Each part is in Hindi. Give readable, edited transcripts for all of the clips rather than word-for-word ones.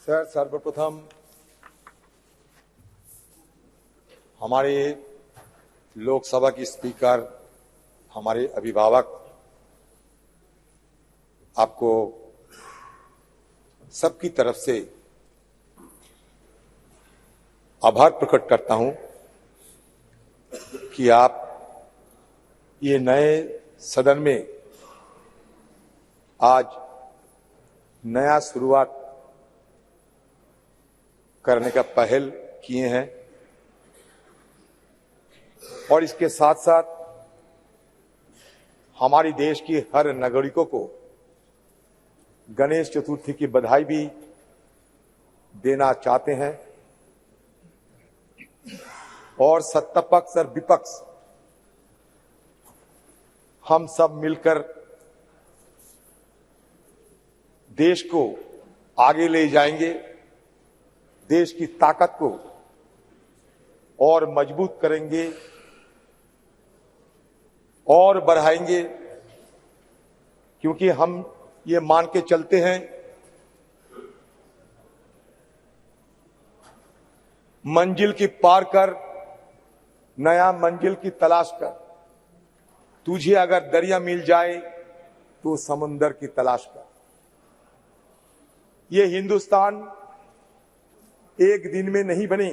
सर, सर्वप्रथम हमारे लोकसभा की स्पीकर, हमारे अभिभावक, आपको सबकी तरफ से आभार प्रकट करता हूं कि आप ये नए सदन में आज नया शुरुआत करने का पहल किए हैं और इसके साथ साथ हमारी देश की हर नागरिकों को गणेश चतुर्थी की बधाई भी देना चाहते हैं और सत्ता पक्ष और विपक्ष हम सब मिलकर देश को आगे ले जाएंगे, देश की ताकत को और मजबूत करेंगे और बढ़ाएंगे, क्योंकि हम ये मान के चलते हैं मंजिल की पार कर, नया मंजिल की तलाश कर। तुझे अगर दरिया मिल जाए तो समुंदर की तलाश कर। ये हिंदुस्तान एक दिन में नहीं बनी,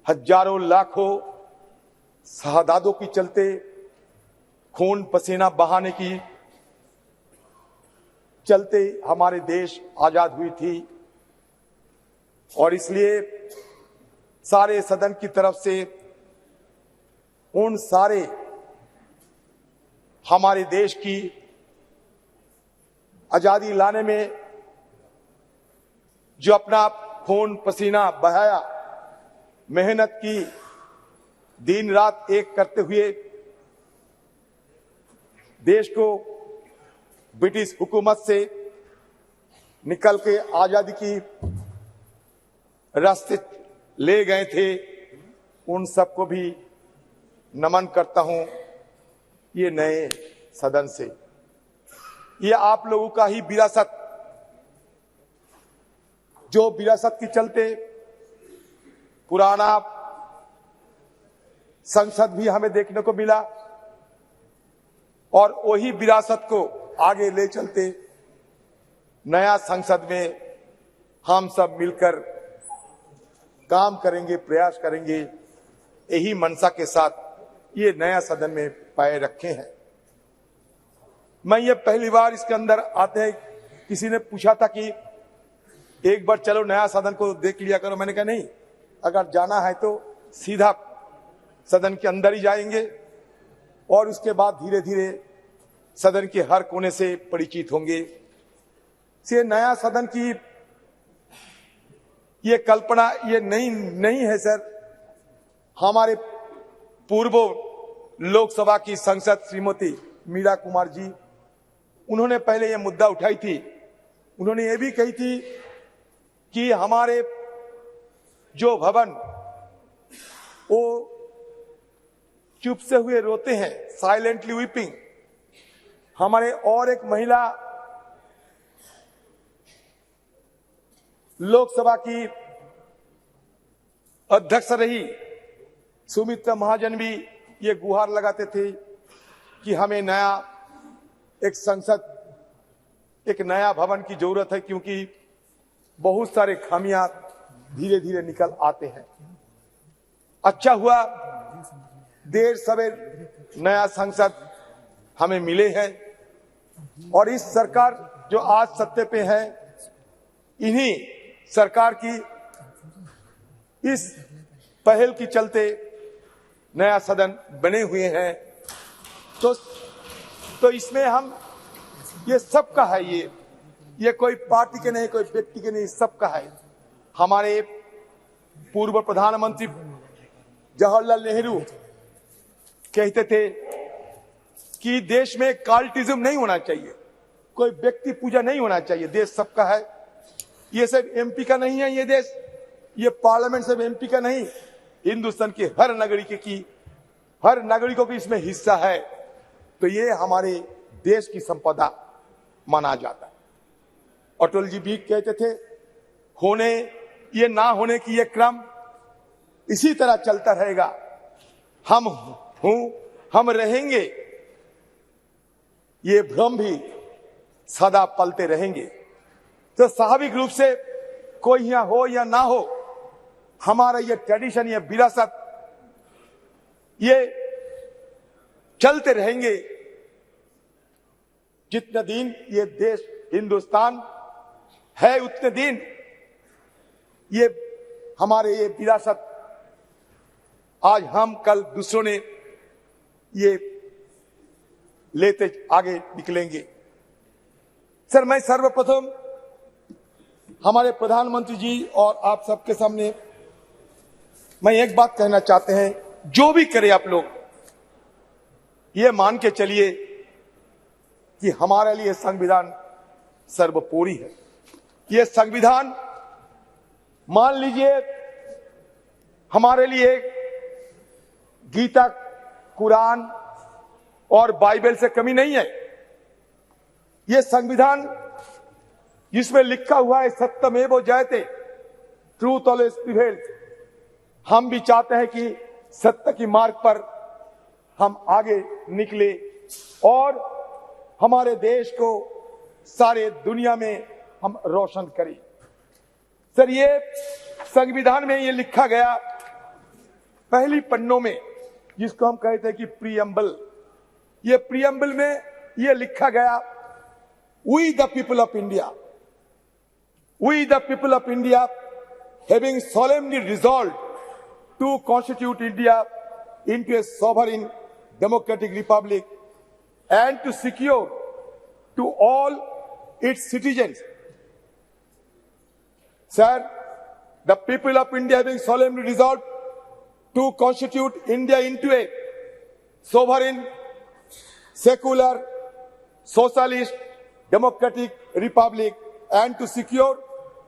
हजारों लाखों शहादतों की चलते, खून पसीना बहाने की चलते हमारे देश आजाद हुई थी। और इसलिए सारे सदन की तरफ से उन सारे हमारे देश की आजादी लाने में जो अपना खून पसीना बहाया, मेहनत की, दिन रात एक करते हुए देश को ब्रिटिश हुकूमत से निकल के आजादी की रास्ते ले गए थे, उन सबको भी नमन करता हूं। ये नए सदन से ये आप लोगों का ही विरासत, जो विरासत के चलते पुराना संसद भी हमें देखने को मिला और वही विरासत को आगे ले चलते नया संसद में हम सब मिलकर काम करेंगे, प्रयास करेंगे। यही मनसा के साथ ये नया सदन में पैर रखे हैं। मैं ये पहली बार इसके अंदर आते हैं, किसी ने पूछा था कि एक बार चलो नया सदन को देख लिया करो। मैंने कहा नहीं, अगर जाना है तो सीधा सदन के अंदर ही जाएंगे और उसके बाद धीरे धीरे सदन के हर कोने से परिचित होंगे। से नया सदन की ये कल्पना ये नहीं है सर। हमारे पूर्व लोकसभा की सांसद श्रीमती मीरा कुमार जी, उन्होंने पहले ये मुद्दा उठाई थी। उन्होंने ये भी कही थी कि हमारे जो भवन वो चुप से हुए रोते हैं, साइलेंटली वीपिंग। हमारे और एक महिला लोकसभा की अध्यक्ष रही, सुमित्रा महाजन, भी ये गुहार लगाते थे कि हमें नया एक संसद, एक नया भवन की जरूरत है, क्योंकि बहुत सारे खामियां धीरे धीरे निकल आते हैं। अच्छा हुआ देर सवेर नया संसद हमें मिले हैं और इस सरकार जो आज सत्ते पे है, इन्हीं सरकार की इस पहल की चलते नया सदन बने हुए हैं। तो इसमें हम ये सबका है, ये कोई पार्टी के नहीं, कोई व्यक्ति के नहीं, सबका है। हमारे पूर्व प्रधानमंत्री जवाहरलाल नेहरू कहते थे कि देश में कार्टिज्म नहीं होना चाहिए, कोई व्यक्ति पूजा नहीं होना चाहिए, देश सबका है। ये सिर्फ एमपी का नहीं है, ये देश, ये पार्लियामेंट सिर्फ एमपी का नहीं, हिंदुस्तान के हर नागरिकों की इसमें हिस्सा है। तो ये हमारे देश की संपदा माना जाता है। अटल जी भी कहते थे, होने ये ना होने की ये क्रम इसी तरह चलता रहेगा, हम रहेंगे, ये भ्रम भी सदा पलते रहेंगे। तो स्वाभाविक रूप से कोई यहां हो या ना हो, हमारा ये ट्रेडिशन, ये विरासत, ये चलते रहेंगे जितने दिन ये देश हिंदुस्तान है, उतने दिन ये हमारे ये विरासत आज हम कल दूसरों ने ये लेते आगे निकलेंगे। सर, मैं सर्वप्रथम हमारे प्रधानमंत्री जी और आप सबके सामने मैं एक बात कहना चाहते हैं, जो भी करे आप लोग ये मान के चलिए कि हमारे लिए संविधान सर्वोपरि है। ये संविधान मान लीजिए हमारे लिए गीता, कुरान और बाइबल से कमी नहीं है। ये संविधान जिसमें लिखा हुआ है सत्यमेव जयते, ट्रूथ ऑलवेज प्रिवेल्स, हम भी चाहते हैं कि सत्य की मार्ग पर हम आगे निकले और हमारे देश को सारे दुनिया में हम रोशन करें। सर, ये संविधान में ये लिखा गया पहली पन्नों में, जिसको हम कहते हैं कि प्रीएम्बल, ये प्रीएम्बल में ये लिखा गया, we the people of India, we the people of India, having solemnly resolved to constitute India into a sovereign democratic republic and to secure to all its citizens. Sir, the people of India having solemnly resolved to constitute India into a sovereign, secular, socialist, democratic republic and to secure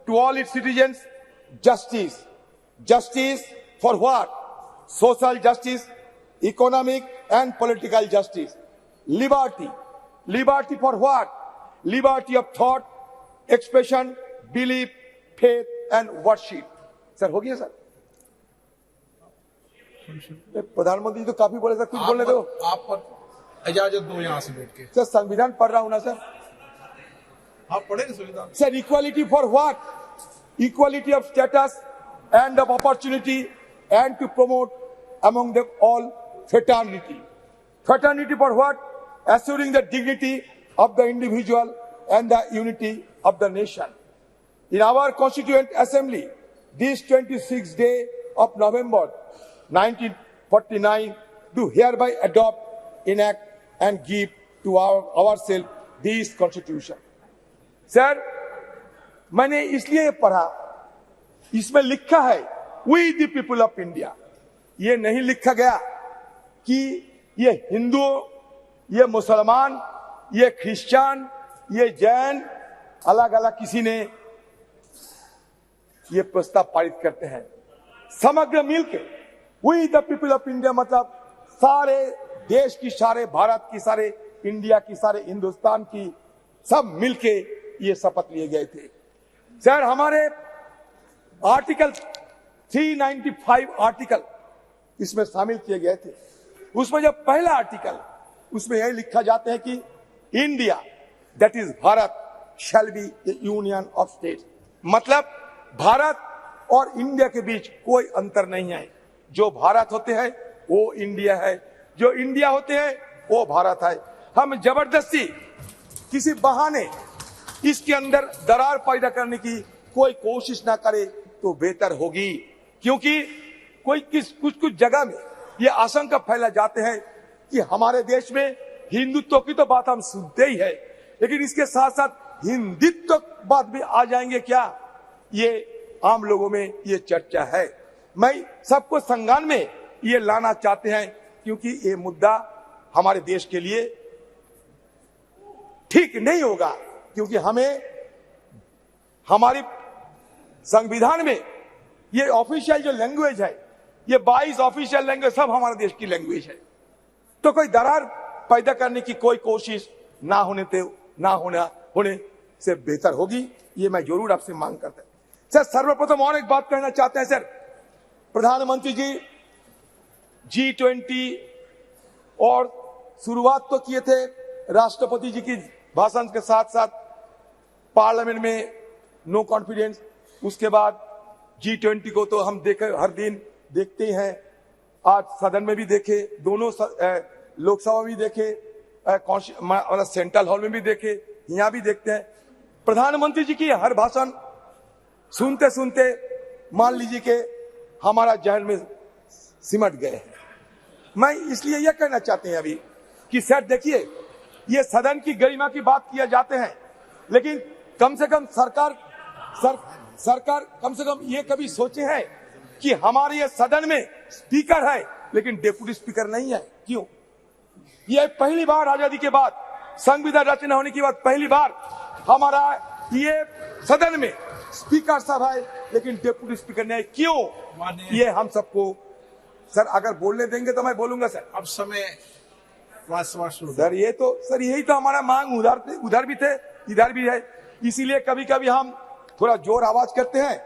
to all its citizens justice. Justice for what? Social justice, economic and political justice. Liberty. Liberty for what? Liberty of thought, expression, belief, faith and worship. Sir, हो गया सर? प्रधानमंत्री तो काफी बोले सर, कुछ बोलने दो। आप पर इजाजत दो यहाँ से बैठ के। सर, संविधान पढ़ रहा हूं ना सर। आप पढ़ेंगे संविधान? Sir, equality for what? Equality of status and of opportunity and to promote among them all fraternity. Fraternity for what? Assuring the dignity of the individual and the unity of the nation. In our Constituent Assembly, this 26th day of November 1949, do hereby adopt, enact and give to ourselves this Constitution. Sir, मैंने इसलिए पढ़ा, इसमें लिखा है we the people of India. ये नहीं लिखा गया कि ये हिंदू, ये मुसलमान, ये क्रिश्चियन, ये जैन, अलग अलग किसी ने ये प्रस्ताव पारित करते हैं. समग्र मिलके we the people of India मतलब सारे देश की, सारे भारत की, सारे इंडिया की, सारे हिंदुस्तान की, सब मिलके ये शपथ लिए गए थे. सर, हमारे आर्टिकल 395 आर्टिकल इसमें शामिल किए गए थे. उसमें जब पहला आर्टिकल, उसमें यह लिखा जाता है कि India that is Bharat shall be A union of state. मतलब भारत और इंडिया के बीच कोई अंतर नहीं है. जो भारत होते हैं वो इंडिया है, जो इंडिया होते हैं वो भारत है. हम जबरदस्ती किसी बहाने इसके अंदर दरार पैदा करने की कोई कोशिश ना करे तो बेहतर होगी. क्योंकि कुछ जगह में ये आशंका फैला जाते हैं कि हमारे देश में हिंदुत्व की तो बात हम सुनते ही है, लेकिन इसके साथ साथ हिंदुत्व बात भी आ जाएंगे क्या, ये आम लोगों में ये चर्चा है. मैं सबको संज्ञान में ये लाना चाहते हैं क्योंकि ये मुद्दा हमारे देश के लिए ठीक नहीं होगा. क्योंकि हमें हमारे संविधान में ये ऑफिशियल जो लैंग्वेज है, ये 22 ऑफिशियल लैंग्वेज सब हमारे देश की लैंग्वेज है. तो कोई दरार पैदा करने की कोई कोशिश ना होने से बेहतर होगी, ये मैं जरूर आपसे मांग करता हूं। सर, सर्वप्रथम और एक बात कहना चाहते हैं सर, प्रधानमंत्री जी G20 और शुरुआत तो किए थे राष्ट्रपति जी की भाषण के साथ साथ पार्लियामेंट में नो कॉन्फिडेंस, उसके बाद G20 को तो हम देखे हर दिन देखते हैं, आज सदन में भी देखे, दोनों लोकसभा भी देखे, सेंट्रल हॉल में भी देखे, यहाँ भी देखते हैं। प्रधानमंत्री जी की हर भाषण सुनते सुनते मान लीजिए कि हमारा जहन में सिमट गए। मैं इसलिए यह कहना चाहते हैं अभी कि सर देखिए, ये सदन की गरिमा की बात किया जाते हैं, लेकिन कम से कम सरकार कम से कम ये कभी सोचे हैं कि हमारे ये सदन में स्पीकर है लेकिन डेप्यूटी स्पीकर नहीं है, क्यों? ये पहली बार आजादी के बाद, संविधान रचना होने के बाद पहली बार हमारा ये सदन में स्पीकर साहब है लेकिन डेप्यूटी स्पीकर नहीं है, क्यों? ये हम सबको सर अगर बोलने देंगे तो मैं बोलूंगा सर। अब समय सर ये तो सर यही तो हमारा मांग उधर भी थे इधर भी है, इसीलिए कभी कभी हम थोड़ा जोर आवाज करते हैं,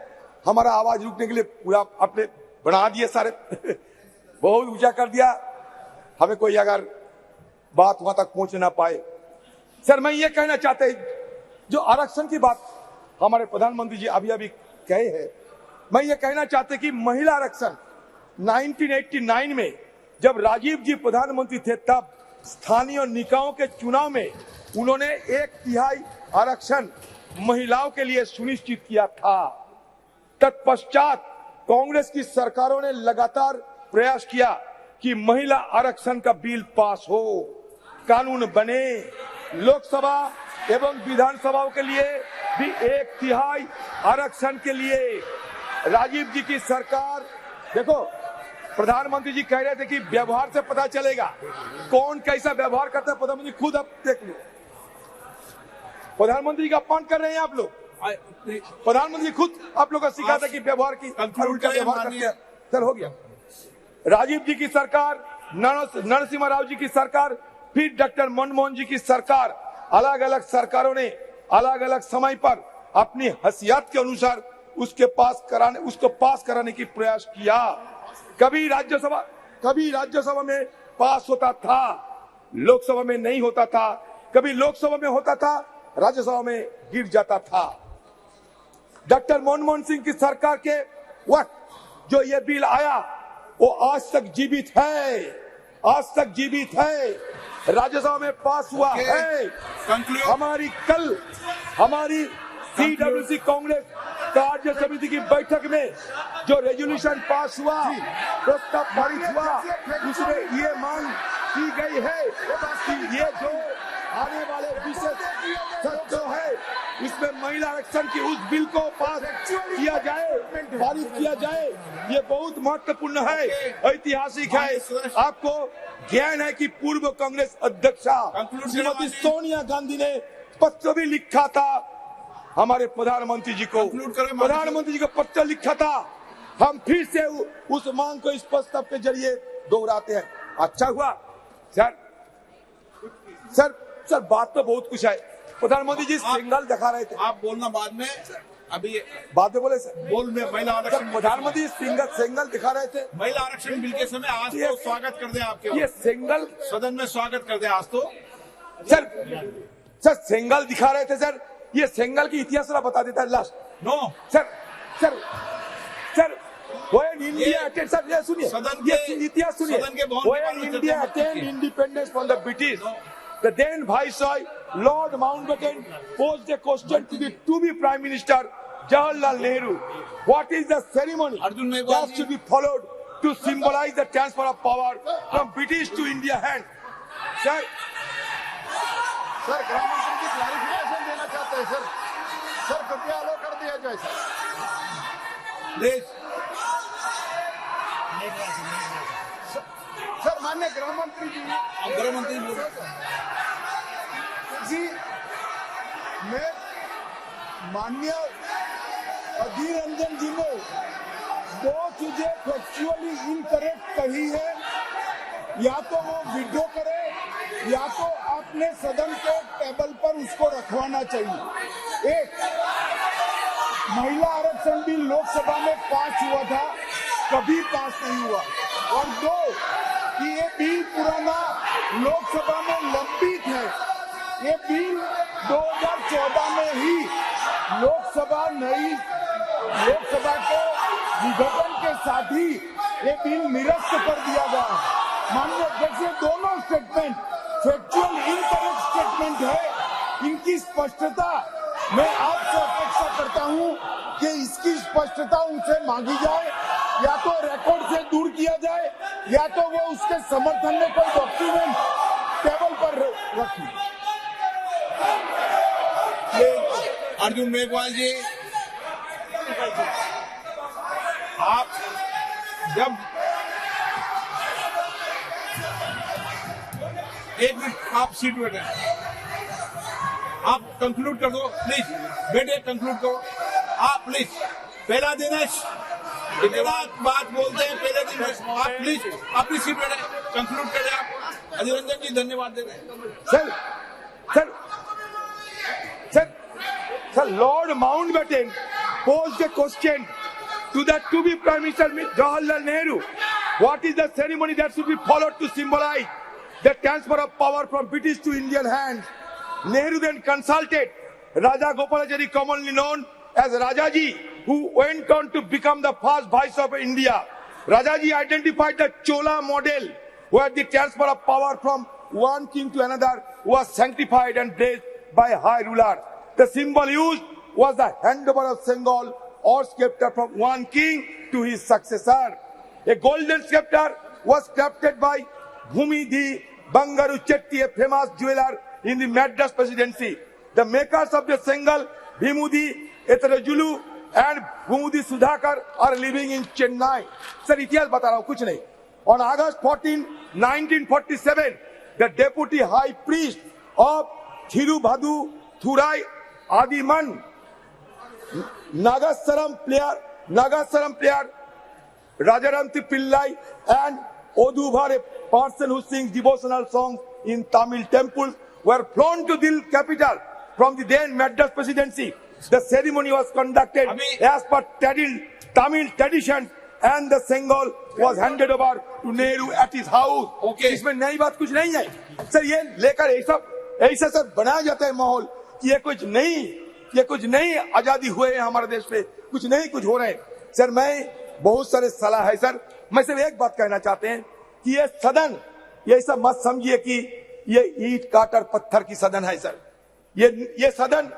हमारा आवाज रुकने के लिए पूरा अपने बना दिए सारे बहुत ऊंचा कर दिया, हमें कोई अगर बात वहां तक पहुंच ना पाए। सर मैं ये कहना चाहते हैं, जो आरक्षण की बात हमारे प्रधानमंत्री जी अभी अभी कहे हैं, मैं ये कहना चाहते कि महिला आरक्षण 1989 में जब राजीव जी प्रधानमंत्री थे तब स्थानीय निकायों के चुनाव में उन्होंने 1/3 आरक्षण महिलाओं के लिए सुनिश्चित किया था। तत्पश्चात कांग्रेस की सरकारों ने लगातार प्रयास किया कि महिला आरक्षण का बिल पास हो, कानून बने, लोकसभा एवं विधानसभाओं के लिए भी 1/3 आरक्षण के लिए राजीव जी की सरकार, देखो प्रधानमंत्री जी कह रहे थे कि व्यवहार से पता चलेगा कौन कैसा व्यवहार करता है, प्रधानमंत्री खुद अब देख लो, प्रधानमंत्री का अपमान कर रहे हैं आप लोग, प्रधानमंत्री खुद आप लोग को सिखाता कि व्यवहार की उल्टा व्यवहार करते हैं। सर हो गया, राजीव जी की सरकार, नरसिम्हा राव जी की सरकार, फिर डॉक्टर मनमोहन जी की सरकार, अलग अलग सरकारों ने अलग अलग समय पर अपनी हैसियत के अनुसार उसको पास कराने की प्रयास किया। कभी राज्यसभा में पास होता था, लोकसभा में नहीं होता था, कभी लोकसभा में होता था, राज्यसभा में गिर जाता था। डॉक्टर मनमोहन सिंह की सरकार के वक्त जो ये बिल आया वो आज तक जीवित है, राज्यसभा में पास हुआ है। हमारी CWC कांग्रेस कार्य समिति की बैठक में जो रेजोल्यूशन पास हुआ, प्रस्ताव पारित हुआ, उसमें ये मांग की गई है कि ये जो आने वाले विशेष सत्र है इसमें महिला आरक्षण की उस बिल को पास किया जाए, पारित किया जाए। ये बहुत महत्वपूर्ण है, ऐतिहासिक है। आपको ज्ञान है कि पूर्व कांग्रेस अध्यक्षा श्रीमती सोनिया गांधी ने पत्र भी लिखा था हमारे प्रधानमंत्री जी को, पत्र लिखा था। हम फिर से उस मांग को इस प्रस्ताव के जरिए दोहराते हैं। अच्छा हुआ सर बात तो बहुत कुछ है। प्रधानमंत्री जी सिंगल दिखा रहे थे, आप बोलना बाद में, अभी बाद में बोले सर, बोल में महिला आरक्षण, प्रधानमंत्री सिंगल दिखा रहे थे महिला आरक्षण बिल के समय। आज तो स्वागत कर दे आपके, ये सिंगल सदन में स्वागत कर दे आज तो। सर सिंगल दिखा रहे थे सर, ये सिंगल की इतिहास बता देता है last. No sir when India attained, sir ये सुनिए, ये इतिहास सुनिए, when India attained independence from the British, the then Viceroy Lord Mountbatten posed a question to the Prime Minister Jawaharlal Nehru. What is the ceremony that should be followed to symbolize the transfer of power from British to India hand? Sir, गृह मंत्री जी क्लैरिफिकेशन देना चाहते हैं सर कृपया अलो कर दिया जाए सर माननीय गृह मंत्री जी मैं माननीय अधीर रंजन जी ने दो चीजें फैक्चुअली इनकरेक्ट कही है, या तो वो विड्रॉ करे या तो आपने सदन के टेबल पर उसको रखवाना चाहिए। एक, महिला आरक्षण बिल लोकसभा में पास हुआ था, कभी पास नहीं हुआ। और दो, कि ये बिल पुराना लोकसभा में लंबित है। ये बिल 2014 में ही लोकसभा के विघटन के साथ ही ये बिल निरस्त कर दिया गया। माननीय अध्यक्ष, दोनों स्टेटमेंट फैक्चुअल इनकरेक्ट स्टेटमेंट है। इनकी स्पष्टता मैं आपसे अपेक्षा करता हूं कि इसकी स्पष्टता उनसे मांगी जाए, या तो रिकॉर्ड से दूर किया जाए, या तो वो उसके समर्थन में कोई डॉक्यूमेंट टेबल पर रखें। अर्जुन मेघवाल जी, आप जब एक मिनट आप सीट पे बैठे, आप कंक्लूड कर दो प्लीज। बेटे कंक्लूड करो आप प्लीज। पहला दिन है, इतना बात बोलते हैं पहले दिन में। आप प्लीज अपनी सीट पे कंक्लूड करें आप। अधीर रंजन जी धन्यवाद दे रहे हैं। Sir, Lord Mountbatten posed a question to the to-be Prime Minister Jawaharlal Nehru. What is the ceremony that should be followed to symbolize the transfer of power from British to Indian hands? Nehru then consulted Raja Gopalachari, commonly known as Rajaji, who went on to become the first Vice of India. Rajaji identified the Chola model, where the transfer of power from one king to another was sanctified and blessed by a high ruler. The symbol used was the handover of Sengal or scepter from one king to his successor. A golden scepter was crafted by Bhumidhi Bangaru Chetty, a famous jeweler in the Madras presidency. The makers of the Sengal, Bhimudi Etarajulu and Bhumudi Sudhakar, are living in Chennai. Sir, इतिहास बता रहा हूँ, कुछ नहीं। On August 14, 1947, the deputy high priest of Thirubhadu Thurai Adiman, Nagasaram player Rajaranti Pillai, and Odhuvar, a person who sings devotional songs in Tamil temples, were flown to the capital from the then Madras presidency. The ceremony was conducted as per Tamil tradition, and the Sengal was handed over to Nehru at his house. Okay. इसमें नई बात कुछ नहीं है सर। ये लेकर ऐसा सर बनाया जाता है माहौल कि ये कुछ नहीं आजादी हुए हैं हमारे देश में, कुछ हो रहे हैं। सर, मैं बहुत सारे सलाह है सर। मैं सिर्फ एक बात कहना चाहते हैं कि ये सदन, ये सब मत समझिए कि ये ईट काटर पत्थर की सदन है सर। ये सदन,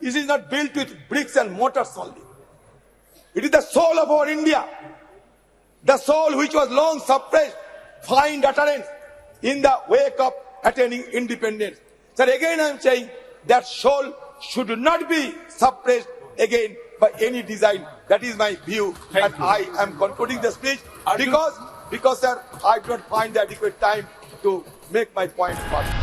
it is not built with bricks and mortars only. It is the soul of our India, the soul which was long suppressed, find utterance in the wake of attaining independence. Sir, again I am saying that soul should not be suppressed again by any design. That is my view. And I am concluding the speech because sir, I do not find the adequate time to make my point first.